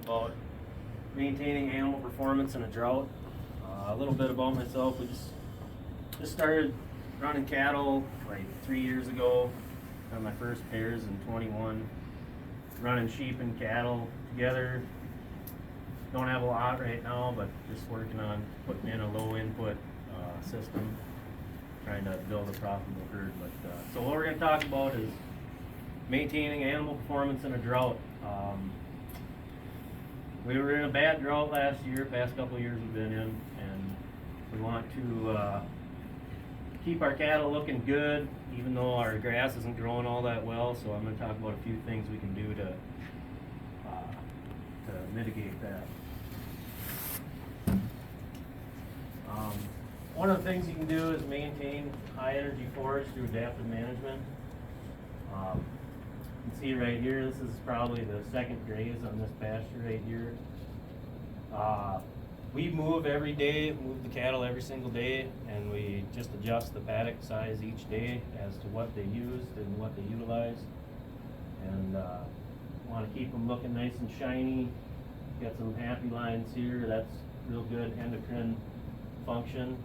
About maintaining animal performance in a drought. A little bit about myself. We just started running cattle like 3 years ago. Got my first pairs in 21. Running sheep and cattle together. Don't have a lot right now, but just working on putting in a low input system, trying to build a profitable herd. But so what we're going to talk about is maintaining animal performance in a drought. We were in a bad drought last year, past couple of years we've been in, and we want to keep our cattle looking good, even though our grass isn't growing all that well. So I'm going to talk about a few things we can do to mitigate that. One of the things you can do is maintain high energy forage through adaptive management. You can see right here, this is probably the second graze on this pasture right here. We move every day, move the cattle every single day, and we just adjust the paddock size each day as to what they used and what they utilized. And want to keep them looking nice and shiny. Got some happy lines here, that's real good endocrine function.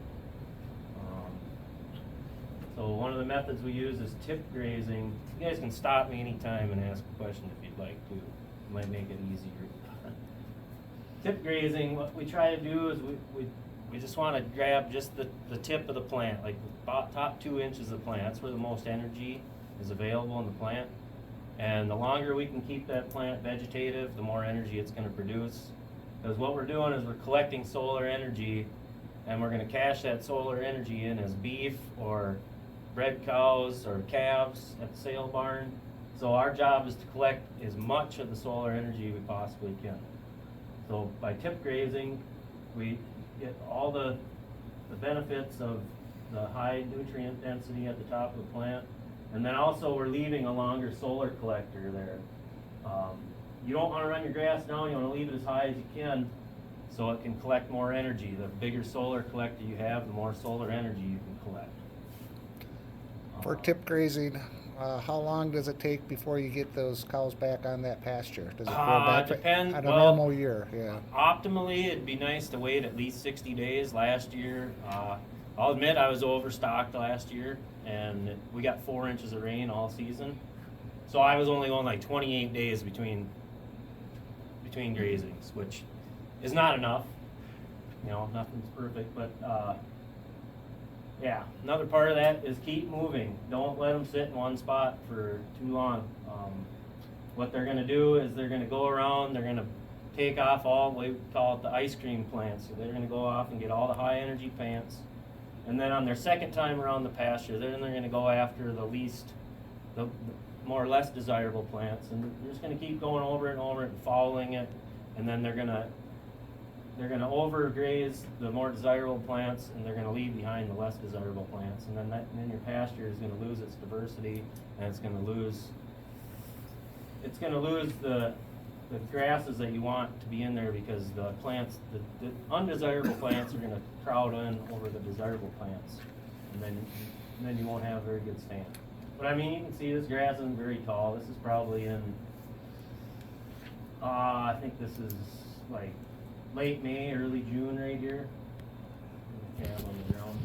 So one of the methods we use is tip grazing. You guys can stop me anytime and ask a question if you'd like to. It might make it easier. Tip grazing, what we try to do is we just want to grab just the tip of the plant, like the top 2 inches of the plant. That's where the most energy is available in the plant. And the longer we can keep that plant vegetative, the more energy it's going to produce. Because what we're doing is we're collecting solar energy, and we're going to cash that solar energy in as beef or bred cows or calves at the sale barn. So our job is to collect as much of the solar energy we possibly can. So by tip grazing, we get all the benefits of the high nutrient density at the top of the plant, and then also we're leaving a longer solar collector there. You don't want to run your grass down, you want to leave it as high as you can so it can collect more energy. The bigger solar collector you have, the more solar energy you can collect. For tip grazing, how long does it take before you get those cows back on that pasture? Does it go back Depends. on a normal year? Yeah. Optimally, it'd be nice to wait at least 60 days. Last year, I'll admit I was overstocked last year, and we got 4 inches of rain all season. So I was only going like 28 days between grazings, which is not enough. You know, nothing's perfect, but yeah, another part of that is keep moving. Don't let them sit in one spot for too long. What they're going to do is they're going to go around, they're going to take off all, we call it the ice cream plants. So they're going to go off and get all the high energy plants. And then on their second time around the pasture, then they're going to go after the more or less desirable plants. And they're just going to keep going over it and over it and following it. And then they're going to overgraze the more desirable plants, and they're going to leave behind the less desirable plants. And then your pasture is going to lose its diversity, and it's going to lose the grasses that you want to be in there, because the plants, the undesirable plants are going to crowd in over the desirable plants, and then you won't have a very good stand. But I mean, you can see this grass isn't very tall. This is probably in, I think this is like late May, early June right here. Cab on the ground.